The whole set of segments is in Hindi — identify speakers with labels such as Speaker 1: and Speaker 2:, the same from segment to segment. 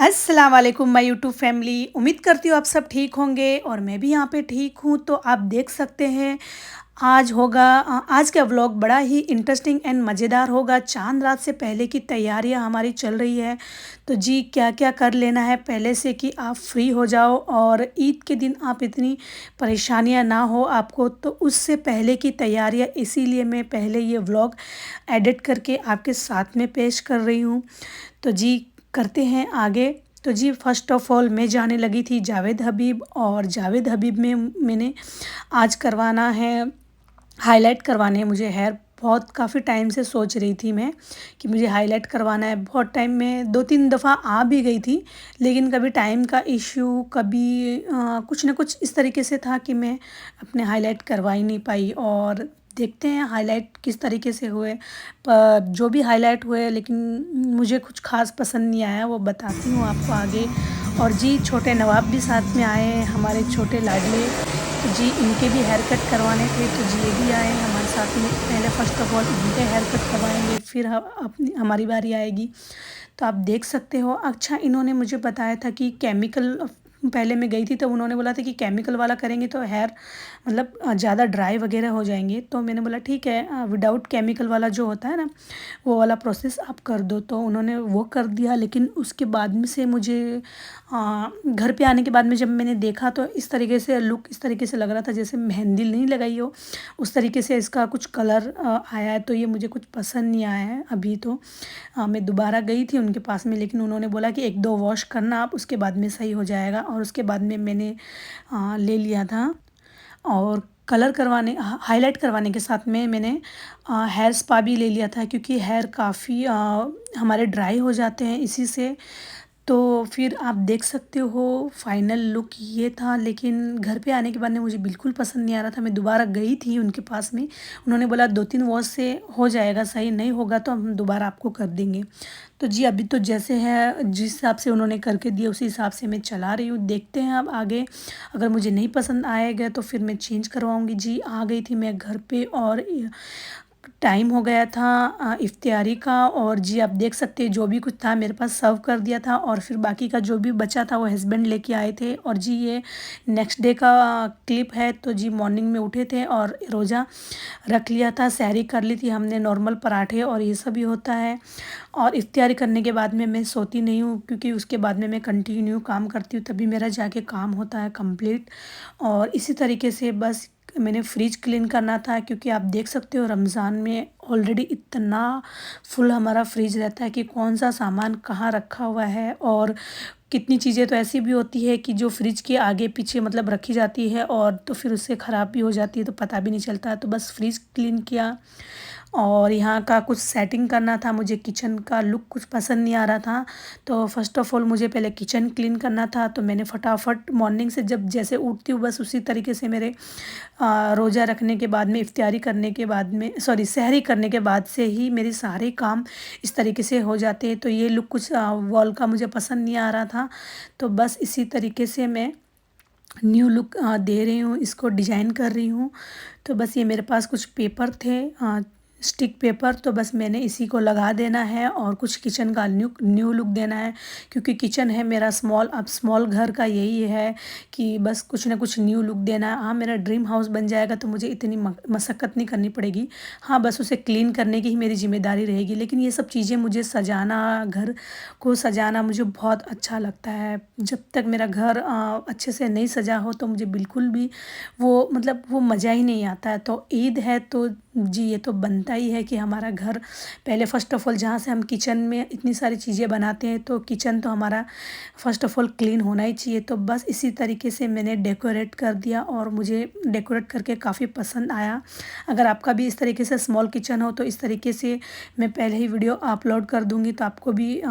Speaker 1: अस्सलाम वालेकुम माय यूट्यूब फैमिली। उम्मीद करती हूँ आप सब ठीक होंगे और मैं भी यहाँ पे ठीक हूँ। तो आप देख सकते हैं आज का व्लॉग बड़ा ही इंटरेस्टिंग एंड मज़ेदार होगा। चांद रात से पहले की तैयारियाँ हमारी चल रही है। तो जी क्या क्या कर लेना है पहले से कि आप फ्री हो जाओ और ईद के दिन आप इतनी परेशानियाँ ना हो आपको, तो उससे पहले की तैयारियाँ, इसीलिए मैं पहले ये व्लॉग एडिट करके आपके साथ में पेश कर रही हूँ। तो जी करते हैं आगे। तो जी फ़र्स्ट ऑफ़ ऑल मैं जाने लगी थी जावेद हबीब, और जावेद हबीब में मैंने आज करवाना है, हाईलाइट करवाने हैं मुझे हेयर। बहुत काफ़ी टाइम से सोच रही थी मैं कि मुझे हाईलाइट करवाना है। बहुत टाइम में 2-3 दफ़ा आ भी गई थी, लेकिन कभी टाइम का इश्यू, कभी कुछ ना कुछ इस तरीके से था कि मैं अपने हाईलाइट करवा ही नहीं पाई। और देखते हैं हाईलाइट किस तरीके से हुए। पर जो भी हाईलाइट हुए, लेकिन मुझे कुछ ख़ास पसंद नहीं आया, वो बताती हूँ आपको आगे। और जी छोटे नवाब भी साथ में आए हैं, हमारे छोटे लाडले। तो जी इनके भी हेयर कट करवाने थे, तो जी ये भी आए हैं हमारे साथ में। पहले फ़र्स्ट ऑफ़ ऑल इनके हेयर कट करवाएंगे, फिर अपनी हमारी बारी आएगी। तो आप देख सकते हो। अच्छा, इन्होंने मुझे बताया था कि केमिकल, पहले मैं गई थी तो उन्होंने बोला था कि केमिकल वाला करेंगे तो हेयर मतलब ज़्यादा ड्राई वगैरह हो जाएंगे। तो मैंने बोला ठीक है, विदाउट केमिकल वाला जो होता है ना, वो वाला प्रोसेस आप कर दो। तो उन्होंने वो कर दिया, लेकिन उसके बाद में से मुझे घर पे आने के बाद में जब मैंने देखा तो इस तरीके से लुक, इस तरीके से लग रहा था जैसे मेहंदी नहीं लगाई हो, उस तरीके से इसका कुछ कलर आया है। तो ये मुझे कुछ पसंद नहीं आया है अभी। तो मैं दोबारा गई थी उनके पास में, लेकिन उन्होंने बोला कि 1-2 वॉश करना आप, उसके बाद में सही हो जाएगा। और उसके बाद में मैंने ले लिया था। और कलर करवाने, हाईलाइट करवाने के साथ में मैंने हेयर स्पा भी ले लिया था, क्योंकि हेयर काफ़ी हमारे ड्राई हो जाते हैं इसी से। तो फिर आप देख सकते हो फाइनल लुक ये था। लेकिन घर पे आने के बाद में मुझे बिल्कुल पसंद नहीं आ रहा था। मैं दोबारा गई थी उनके पास में, उन्होंने बोला 2-3 वॉश से हो जाएगा, सही नहीं होगा तो हम दोबारा आपको कर देंगे। तो जी अभी तो जैसे है, जिस हिसाब से उन्होंने करके दिया उसी हिसाब से मैं चला रही हूँ। देखते हैं अब आगे, अगर मुझे नहीं पसंद आएगा तो फिर मैं चेंज करवाऊँगी। जी आ गई थी मैं घर पे, और टाइम हो गया था इफ्तियारी का। और जी आप देख सकते हैं जो भी कुछ था मेरे पास सर्व कर दिया था, और फिर बाकी का जो भी बचा था वो हस्बैंड लेके आए थे। और जी ये नेक्स्ट डे का क्लिप है। तो जी मॉर्निंग में उठे थे और रोज़ा रख लिया था, सहरी कर ली थी हमने, नॉर्मल पराठे और ये सब ही होता है। और इफ्तियारी करने के बाद में मैं सोती नहीं हूँ, क्योंकि उसके बाद में मैं कंटिन्यू काम करती हूँ, तभी मेरा जाके काम होता है कंप्लीट। और इसी तरीके से बस मैंने फ्रिज क्लीन करना था, क्योंकि आप देख सकते हो रमज़ान में ऑलरेडी इतना फुल हमारा फ्रिज रहता है कि कौन सा सामान कहाँ रखा हुआ है। और कितनी चीज़ें तो ऐसी भी होती है कि जो फ्रिज के आगे पीछे मतलब रखी जाती है, और तो फिर उससे ख़राब भी हो जाती है, तो पता भी नहीं चलता। तो बस फ्रिज क्लीन किया, और यहाँ का कुछ सेटिंग करना था। मुझे किचन का लुक कुछ पसंद नहीं आ रहा था, तो फ़र्स्ट ऑफ़ ऑल मुझे पहले किचन क्लीन करना था। तो मैंने फटाफट मॉर्निंग से जब जैसे उठती हूँ बस उसी तरीके से मेरे रोज़ा रखने के बाद में, इफ्तियारी करने के बाद में, सॉरी सहरी करने के बाद से ही मेरे सारे काम इस तरीके से हो जाते हैं। तो ये लुक कुछ वॉल का मुझे पसंद नहीं आ रहा था, तो बस इसी तरीके से मैं न्यू लुक दे रही हूँ, इसको डिज़ाइन कर रही हूँ। तो बस ये मेरे पास कुछ पेपर थे, स्टिक पेपर, तो बस मैंने इसी को लगा देना है और कुछ किचन का न्यू न्यू लुक देना है। क्योंकि किचन है मेरा स्मॉल, अब स्मॉल घर का यही है कि बस कुछ ना कुछ न्यू लुक देना है। हाँ मेरा ड्रीम हाउस बन जाएगा तो मुझे इतनी मशक्क़त नहीं करनी पड़ेगी। हाँ बस उसे क्लीन करने की ही मेरी ज़िम्मेदारी रहेगी। लेकिन ये सब चीज़ें मुझे सजाना, घर को सजाना मुझे बहुत अच्छा लगता है। जब तक मेरा घर अच्छे से नहीं सजा हो तो मुझे बिल्कुल भी वो मतलब वो मज़ा ही नहीं आता है। तो ईद है तो जी ये तो बनता ही है कि हमारा घर पहले फ़र्स्ट ऑफ़ ऑल, जहाँ से हम किचन में इतनी सारी चीज़ें बनाते हैं, तो किचन तो हमारा फ़र्स्ट ऑफ़ ऑल क्लीन होना ही चाहिए। तो बस इसी तरीके से मैंने डेकोरेट कर दिया, और मुझे डेकोरेट करके काफ़ी पसंद आया। अगर आपका भी इस तरीके से स्मॉल किचन हो तो इस तरीके से मैं पहले ही वीडियो अपलोड कर दूँगी, तो आपको भी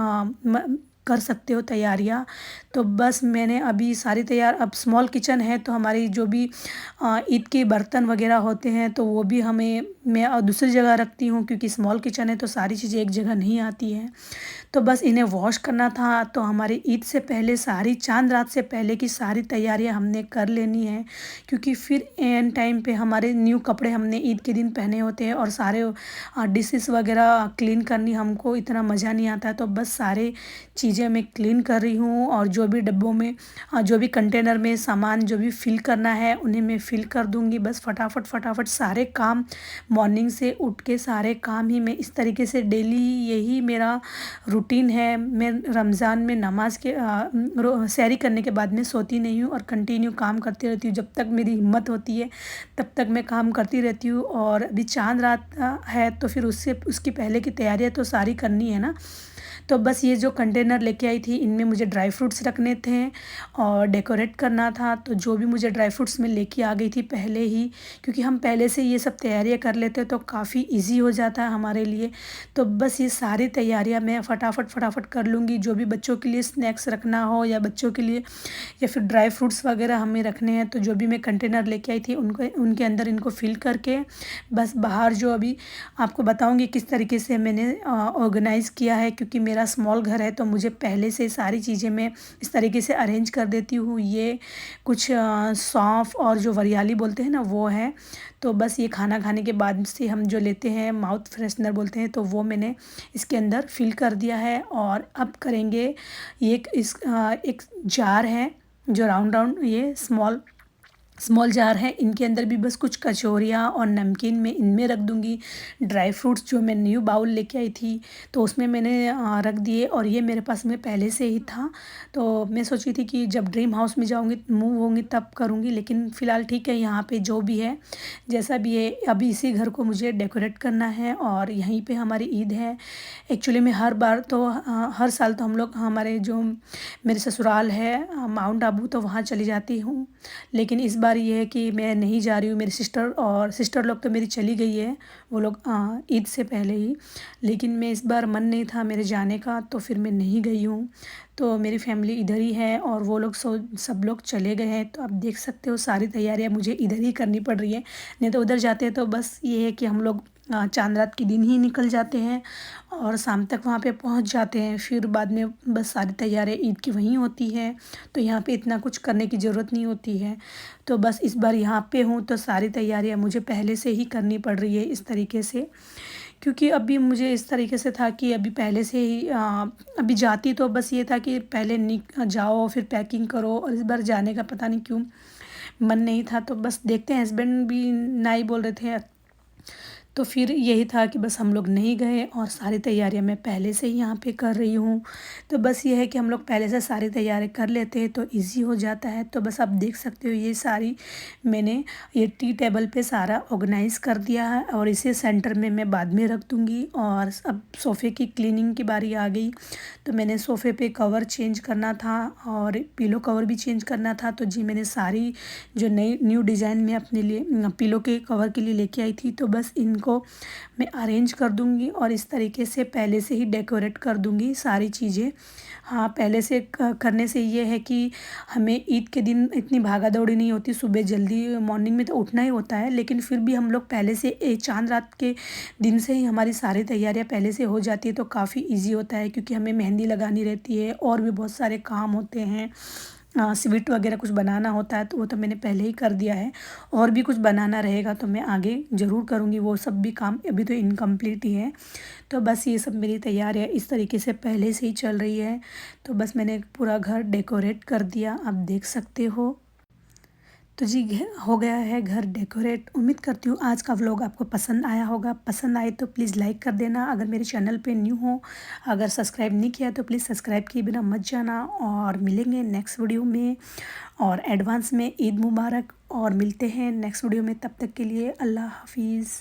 Speaker 1: कर सकते हो तैयारियाँ। तो बस मैंने अभी सारी तैयार, अब स्मॉल किचन है तो हमारी जो भी ईद के बर्तन वगैरह होते हैं तो वो भी हमें, मैं दूसरी जगह रखती हूँ, क्योंकि स्मॉल किचन है तो सारी चीज़ें एक जगह नहीं आती हैं। तो बस इन्हें वॉश करना था। तो हमारी ईद से पहले सारी, चांद रात से पहले की सारी तैयारियां हमने कर लेनी है, क्योंकि फिर एंड टाइम पे हमारे न्यू कपड़े हमने ईद के दिन पहने होते हैं, और सारे डिशेस वगैरह क्लीन करनी हमको इतना मज़ा नहीं आता है। तो बस सारे चीज़ें चीज़ें मैं क्लीन कर रही हूँ और जो भी डब्बों में जो भी कंटेनर में सामान जो भी फ़िल करना है उन्हें मैं फ़िल कर दूँगी। बस फटाफट फटाफट सारे काम मॉर्निंग से उठ के सारे काम ही मैं इस तरीके से डेली यही मेरा रूटीन है। मैं रमज़ान में नमाज के सहरी करने के बाद में सोती नहीं हूँ और कंटिन्यू काम करती रहती हूँ। जब तक मेरी हिम्मत होती है तब तक मैं काम करती रहती हूँ। और अभी चाँद रात है तो फिर उसकी पहले की तैयारियाँ तो सारी करनी है ना। तो बस ये जो कंटेनर लेके आई थी इनमें मुझे ड्राई फ्रूट्स रखने थे और डेकोरेट करना था। तो जो भी मुझे ड्राई फ्रूट्स मैं लेके आ गई थी पहले ही, क्योंकि हम पहले से ये सब तैयारियां कर लेते तो काफ़ी इजी हो जाता है हमारे लिए। तो बस ये सारी तैयारियां मैं फटाफट फटाफट कर लूँगी। जो भी बच्चों के लिए स्नैक्स रखना हो या बच्चों के लिए या फिर ड्राई फ्रूट्स वगैरह हमें रखने हैं, तो जो भी मैं कंटेनर लेके आई थी उनके अंदर इनको फिल करके बस बाहर जो अभी आपको बताऊंगी किस तरीके से मैंने ऑर्गेनाइज़ किया है। क्योंकि मेरा स्मॉल घर है तो मुझे पहले से सारी चीज़ें मैं इस तरीके से अरेंज कर देती हूँ। ये कुछ सौंफ और जो वरियाली बोलते हैं ना वो है। तो बस ये खाना खाने के बाद से हम जो लेते हैं माउथ फ्रेशनर बोलते हैं, तो वो मैंने इसके अंदर फिल कर दिया है। और अब करेंगे एक जार है जो राउंड राउंड ये स्मॉल जार है, इनके अंदर भी बस कुछ कचौरियाँ और नमकीन मैं इनमें रख दूँगी। ड्राई फ्रूट्स जो मैं न्यू बाउल लेके आई थी तो उसमें मैंने रख दिए और ये मेरे पास में पहले से ही था। तो मैं सोची थी कि जब ड्रीम हाउस में जाऊँगी मूव होंगी तब करूँगी, लेकिन फ़िलहाल ठीक है यहाँ पे जो भी है जैसा भी है। अभी इसी घर को मुझे डेकोरेट करना है और यहीं पे हमारी ईद है। एक्चुअली में हर साल तो हम लोग हमारे जो मेरे ससुराल है माउंट आबू, तो वहाँ चली जाती हूँ। लेकिन इस बार ये है कि मैं नहीं जा रही हूँ। मेरी सिस्टर लोग तो मेरी चली गई है, वो लोग ईद से पहले ही। लेकिन मैं इस बार मन नहीं था मेरे जाने का तो फिर मैं नहीं गई हूँ। तो मेरी फैमिली इधर ही है और वो लोग सब लोग चले गए हैं। तो आप देख सकते हो सारी तैयारियाँ मुझे इधर ही करनी पड़ रही है। नहीं तो उधर जाते हैं तो बस ये है कि हम लोग चांद रात के दिन ही निकल जाते हैं और शाम तक वहाँ पे पहुँच जाते हैं। फिर बाद में बस सारी तैयारियाँ ईद की वहीं होती है, तो यहाँ पे इतना कुछ करने की ज़रूरत नहीं होती है। तो बस इस बार यहाँ पे हूँ तो सारी तैयारियाँ मुझे पहले से ही करनी पड़ रही है इस तरीके से। क्योंकि अभी मुझे इस तरीके से था कि अभी पहले से ही अभी जाती तो बस ये था कि पहले जाओ फिर पैकिंग करो, और इस बार जाने का पता नहीं क्यों मन नहीं था। तो बस देखते हैं, हस्बैंड भी ना ही बोल रहे थे। तो फिर यही था कि बस हम लोग नहीं गए और सारी तैयारियां मैं पहले से ही यहाँ पे कर रही हूँ। तो बस ये है कि हम लोग पहले से सारी तैयारी कर लेते हैं तो इजी हो जाता है। तो बस आप देख सकते हो ये सारी मैंने ये टी टेबल पे सारा ऑर्गेनाइज़ कर दिया है और इसे सेंटर में मैं बाद में रख दूँगी। और अब सोफ़े की क्लीनिंग की बारी आ गई, तो मैंने सोफ़े पे कवर चेंज करना था और पिलो कवर भी चेंज करना था। तो जी मैंने सारी जो न्यू डिज़ाइन में अपने लिए पिलो के कवर के लिए लेके आई थी, तो बस इनको मैं अरेंज कर दूंगी और इस तरीके से पहले से ही डेकोरेट कर दूंगी सारी चीज़ें। हाँ, पहले से करने से ये है कि हमें ईद के दिन इतनी भागा दौड़ी नहीं होती। सुबह जल्दी मॉर्निंग में तो उठना ही होता है, लेकिन फिर भी हम लोग पहले से चांद रात के दिन से ही हमारी सारी तैयारियां पहले से हो जाती है तो काफ़ी इजी होता है। क्योंकि हमें मेहंदी लगानी रहती है और भी बहुत सारे काम होते हैं, स्वीट वगैरह कुछ बनाना होता है तो वो तो मैंने पहले ही कर दिया है। और भी कुछ बनाना रहेगा तो मैं आगे ज़रूर करूँगी, वो सब भी काम अभी तो इनकम्प्लीट ही है। तो बस ये सब मेरी तैयारी है इस तरीके से पहले से ही चल रही है। तो बस मैंने पूरा घर डेकोरेट कर दिया, आप देख सकते हो। तो जी हो गया है घर डेकोरेट। उम्मीद करती हूँ आज का व्लॉग आपको पसंद आया होगा। पसंद आए तो प्लीज़ लाइक कर देना। अगर मेरे चैनल पे न्यू हो, अगर सब्सक्राइब नहीं किया तो प्लीज़ सब्सक्राइब किए बिना मत जाना। और मिलेंगे नेक्स्ट वीडियो में, और एडवांस में ईद मुबारक। और मिलते हैं नेक्स्ट वीडियो में, तब तक के लिए अल्लाह हाफिज़।